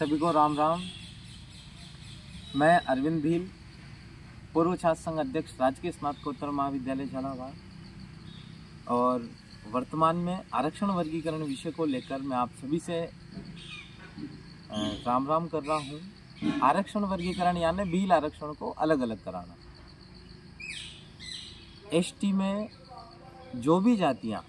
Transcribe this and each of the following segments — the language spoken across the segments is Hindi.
सभी को राम राम। मैं अरविंद भील, पूर्व छात्र संघ अध्यक्ष, राजकीय स्नातकोत्तर महाविद्यालय झालावाड़, और वर्तमान में आरक्षण वर्गीकरण विषय को लेकर मैं आप सभी से राम राम कर रहा हूँ। आरक्षण वर्गीकरण यानी भील आरक्षण को अलग अलग कराना। एसटी में जो भी जातियाँ,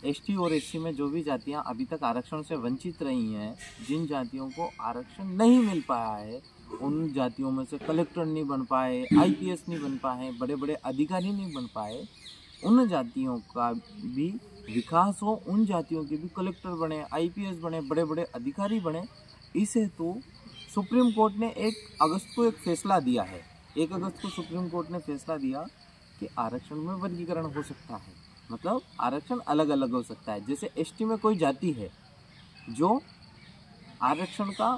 एसटी और एससी में जो भी जातियाँ अभी तक आरक्षण से वंचित रही हैं, जिन जातियों को आरक्षण नहीं मिल पाया है, उन जातियों में से कलेक्टर नहीं बन पाए, आईपीएस नहीं बन पाए, बड़े बड़े अधिकारी नहीं बन पाए, उन जातियों का भी विकास हो, उन जातियों के भी कलेक्टर बने, आईपीएस बने, बड़े बड़े अधिकारी बने। इस हेतु सुप्रीम कोर्ट ने 1 अगस्त को एक फैसला दिया है। 1 अगस्त को सुप्रीम कोर्ट ने फैसला दिया कि आरक्षण में वर्गीकरण हो सकता है, मतलब आरक्षण अलग अलग हो सकता है। जैसे एसटी में कोई जाति है जो आरक्षण का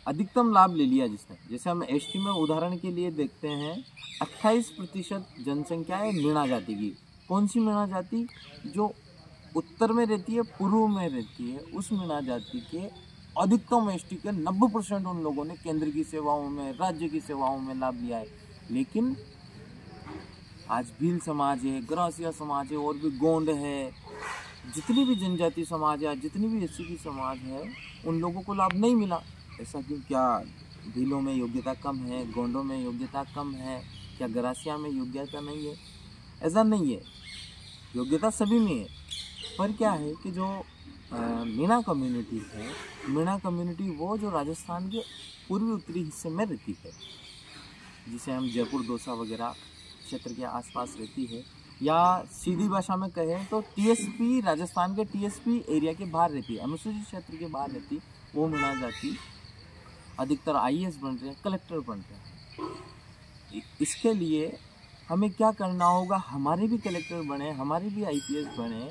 अधिकतम लाभ ले लिया जिसने, जैसे हम एसटी में उदाहरण के लिए देखते हैं 28% जनसंख्या है मीणा जाति की। कौन सी मीणा जाति? जो उत्तर में रहती है, पूर्व में रहती है, उस मीणा जाति के अधिकतम एसटी के 90% उन लोगों ने केंद्र की सेवाओं में, राज्य की सेवाओं में लाभ लिया है। लेकिन आज भील समाज है, ग्रासिया समाज है, और भी गोंड है, जितनी भी जनजाति समाज है, जितनी भी एससी की समाज है, उन लोगों को लाभ नहीं मिला। ऐसा क्यों? क्या भीलों में योग्यता कम है, गोंडों में योग्यता कम है, क्या ग्रासिया में योग्यता नहीं है? ऐसा नहीं है, योग्यता सभी में है। पर क्या है कि जो मीणा कम्युनिटी है, मीणा कम्युनिटी वो जो राजस्थान के पूर्वी उत्तरी हिस्से में रहती है, जिसे हम जयपुर दौसा वगैरह क्षेत्र के आसपास रहती है, या सीधी भाषा में कहें तो टीएसपी, राजस्थान के टीएसपी एरिया के बाहर रहती है, अनुसूचित क्षेत्र के बाहर रहती, वो मीणा जाति अधिकतर आईएएस बन रहे हैं, कलेक्टर बन रहे हैं। इसके लिए हमें क्या करना होगा? हमारे भी कलेक्टर बने, हमारे भी आईपीएस बने।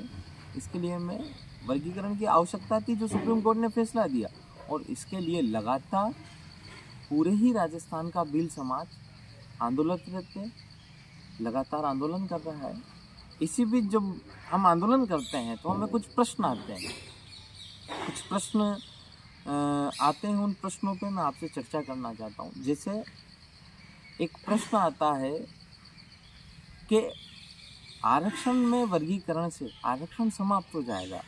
इसके लिए हमें वर्गीकरण की आवश्यकता थी, जो सुप्रीम कोर्ट ने फैसला दिया, और इसके लिए लगातार पूरे ही राजस्थान का भील समाज आंदोलनरत है, लगातार आंदोलन कर रहा है। इसी बीच जब हम आंदोलन करते हैं तो हमें कुछ प्रश्न आते हैं, कुछ प्रश्न आते हैं। उन प्रश्नों पे मैं आपसे चर्चा करना चाहता हूँ। जैसे एक प्रश्न आता है कि आरक्षण में वर्गीकरण से आरक्षण समाप्त हो जाएगा।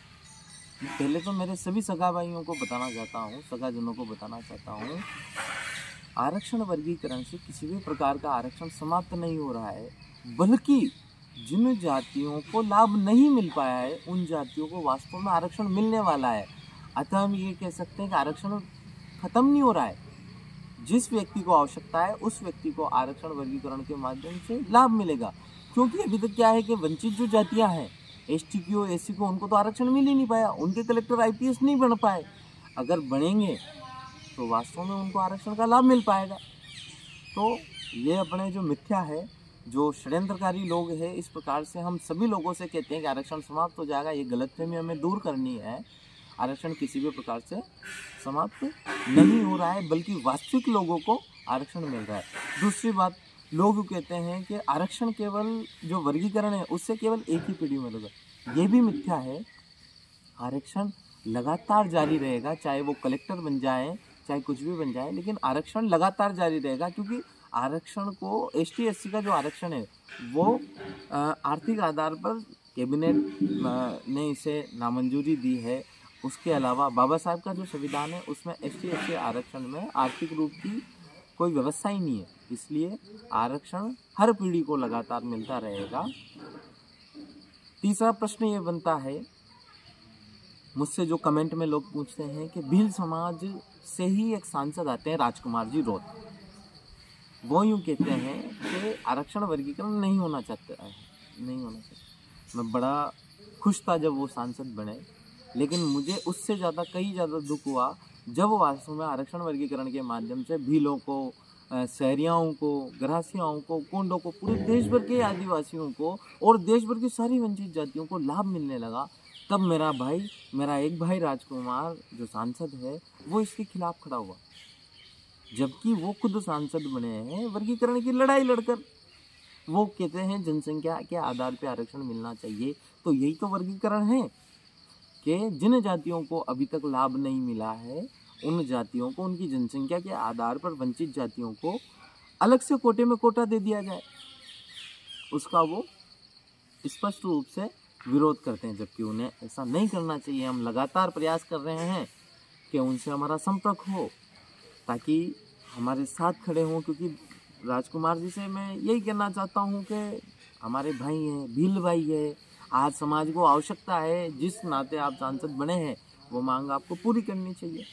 पहले तो मेरे सभी सगा भाइयों को बताना चाहता हूँ, सगाजनों को बताना चाहता हूँ, आरक्षण वर्गीकरण से किसी भी प्रकार का आरक्षण समाप्त नहीं हो रहा है, बल्कि जिन जातियों को लाभ नहीं मिल पाया है, उन जातियों को वास्तव में आरक्षण मिलने वाला है। अतः हम ये कह सकते हैं कि आरक्षण खत्म नहीं हो रहा है। जिस व्यक्ति को आवश्यकता है, उस व्यक्ति को आरक्षण वर्गीकरण के माध्यम से लाभ मिलेगा। क्योंकि अभी तक क्या है कि वंचित जो जातियाँ हैं, एसटी की हो, एससी को, उनको तो आरक्षण मिल ही नहीं पाया, उनके कलेक्टर आईपीएस नहीं बन पाए। अगर बनेंगे तो वास्तव में उनको आरक्षण का लाभ मिल पाएगा। तो ये अपने जो मिथ्या है, जो षड्यंत्रकारी लोग हैं, इस प्रकार से हम सभी लोगों से कहते हैं कि आरक्षण समाप्त हो जाएगा, ये गलतफहमी हमें दूर करनी है। आरक्षण किसी भी प्रकार से समाप्त नहीं हो रहा है, बल्कि वास्तविक लोगों को आरक्षण मिल रहा है। दूसरी बात, लोग कहते हैं कि आरक्षण केवल जो वर्गीकरण है उससे केवल एक ही पीढ़ी मिलेगा। ये भी मिथ्या है। आरक्षण लगातार जारी रहेगा, चाहे वो कलेक्टर बन जाए, चाहे कुछ भी बन जाए, लेकिन आरक्षण लगातार जारी रहेगा। क्योंकि आरक्षण को, एसटी एससी का जो आरक्षण है वो आर्थिक आधार पर कैबिनेट ने इसे नामंजूरी दी है। उसके अलावा बाबा साहब का जो संविधान है उसमें एसटी एससी आरक्षण में आर्थिक रूप की कोई व्यवस्था ही नहीं है। इसलिए आरक्षण हर पीढ़ी को लगातार मिलता रहेगा। तीसरा प्रश्न ये बनता है, मुझसे जो कमेंट में लोग पूछते हैं कि भील समाज से ही एक सांसद आते हैं, राजकुमार जी रोत, वो यूँ कहते हैं कि आरक्षण वर्गीकरण नहीं होना चाहता है, नहीं होना चाहता। मैं बड़ा खुश था जब वो सांसद बने, लेकिन मुझे उससे ज़्यादा, कई ज़्यादा दुख हुआ जब वास्तव में आरक्षण वर्गीकरण के माध्यम से भीलों को, सहरियाओं को, ग्रासियाओं को, गोंडों को, पूरे देश भर के आदिवासियों को और देश भर की सारी वंचित जातियों को लाभ मिलने लगा। तब मेरा एक भाई राजकुमार जो सांसद है, वो इसके खिलाफ खड़ा हुआ, जबकि वो खुद सांसद बने हैं वर्गीकरण की लड़ाई लड़कर। वो कहते हैं जनसंख्या के आधार पर आरक्षण मिलना चाहिए। तो यही तो वर्गीकरण है कि जिन जातियों को अभी तक लाभ नहीं मिला है, उन जातियों को उनकी जनसंख्या के आधार पर वंचित जातियों को अलग से कोटे में कोटा दे दिया जाए, उसका वो स्पष्ट रूप से विरोध करते हैं, जबकि उन्हें ऐसा नहीं करना चाहिए। हम लगातार प्रयास कर रहे हैं कि उनसे हमारा संपर्क हो ताकि हमारे साथ खड़े हों, क्योंकि राजकुमार जी से मैं यही कहना चाहता हूँ कि हमारे भाई हैं, भील भाई है, आज समाज को आवश्यकता है, जिस नाते आप सांसद बने हैं वो मांग आपको पूरी करनी चाहिए।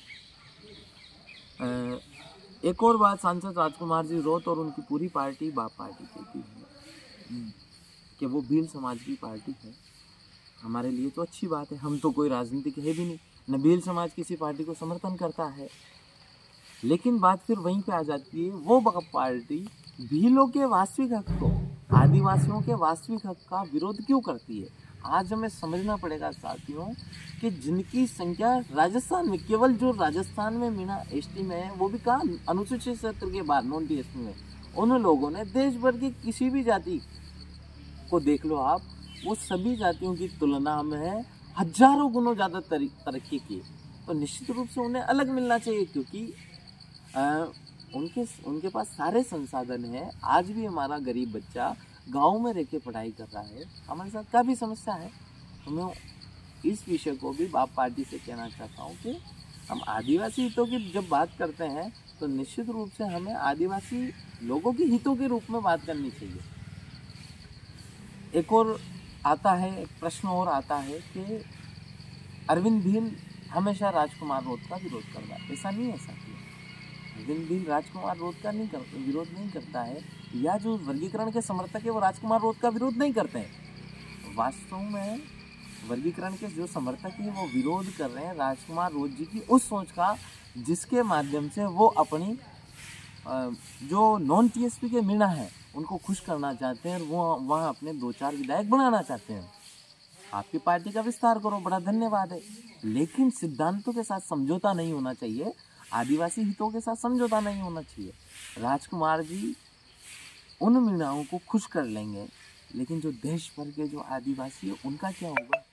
एक और बात सांसद राजकुमार जी रोत और उनकी पूरी पार्टी बाप पार्टी कहती है कि वो भील समाज की पार्टी है। हमारे लिए तो अच्छी बात है, हम तो कोई राजनीतिक है भी नहीं, न भील समाज किसी पार्टी को समर्थन करता है। लेकिन बात फिर वहीं पे आ जाती है, वो बाप पार्टी भीलों के वास्तविक हक को, आदिवासियों के वास्तविक हक का विरोध क्यों करती है। आज हमें समझना पड़ेगा साथियों कि जिनकी संख्या राजस्थान में, केवल जो राजस्थान में मीणा एसटी में है, वो भी कहाँ, अनुसूचित क्षेत्र के बाद नॉन टीएसपी में, उन लोगों ने देश भर की किसी भी जाति को देख लो आप, वो सभी जातियों की तुलना में हजारों गुना ज़्यादा तरक्की की। तो निश्चित रूप से उन्हें अलग मिलना चाहिए, क्योंकि उनके पास सारे संसाधन हैं। आज भी हमारा गरीब बच्चा गांव में रह के पढ़ाई कर रहा है, हमारे साथ काफ़ी समस्या है। तो मैं इस विषय को भी बाप पार्टी से कहना चाहता हूँ कि हम आदिवासी हितों की जब बात करते हैं तो निश्चित रूप से हमें आदिवासी लोगों के हितों के रूप में बात करनी चाहिए। एक और आता है, एक प्रश्न और आता है कि अरविंद भील हमेशा राजकुमार रोत का विरोध कर रहा है। ऐसा नहीं है साथियों, अरविंद भील राजकुमार रोत का विरोध नहीं करता है, या जो वर्गीकरण के समर्थक है वो राजकुमार रोत का विरोध नहीं करते हैं। वास्तव में वर्गीकरण के जो समर्थक हैं वो विरोध कर रहे हैं राजकुमार रोत जी की उस सोच का, जिसके माध्यम से वो अपनी जो नॉन टीएसपी के मीणा है उनको खुश करना चाहते हैं और वो वहाँ अपने 2-4 विधायक बनाना चाहते हैं। आपकी पार्टी का विस्तार करो, बड़ा धन्यवाद है, लेकिन सिद्धांतों के साथ समझौता नहीं होना चाहिए, आदिवासी हितों के साथ समझौता नहीं होना चाहिए। राजकुमार जी उन मीणाओं को खुश कर लेंगे, लेकिन जो देश भर के जो आदिवासी है उनका क्या होगा।